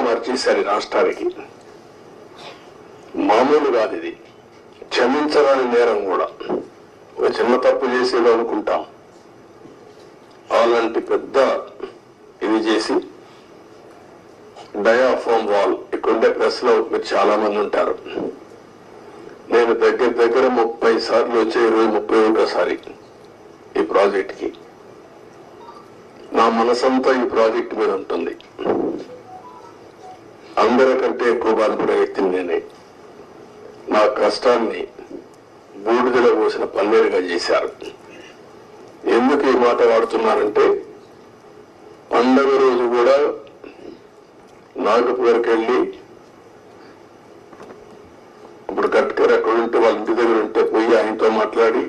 మార్చేశారు ఈ రాష్ట్రానికి. మామూలు కాదు ఇది, క్షమించరాని నేరం కూడా. ఒక చిన్న తప్పు చేసేది అనుకుంటాం, అలాంటి పెద్ద ఇది చేసి డయాఫామ్ వాల్. ఇక్కడుండే ప్రెస్ లో మీరు చాలా మంది ఉంటారు. నేను దగ్గర 30 సార్లు వచ్చే 31సారి ఈ ప్రాజెక్ట్ కి. నా మనసంతా ఈ ప్రాజెక్ట్ మీద ఉంటుంది. అందరికంటే ఎక్కువ బాధపడే వ్యక్తిని నేనే. నా కష్టాన్ని బూడిదలో పోసిన పన్నీరుగా చేశారు. ఎందుకు ఈ మాట వాడుతున్నానంటే, పండగ రోజు కూడా నాగపూర్కి వెళ్ళి, ఇప్పుడు గట్కర్ ఎక్కడ ఉంటే వాళ్ళ ఇంటి దగ్గర ఉంటే పోయి ఆయనతో మాట్లాడి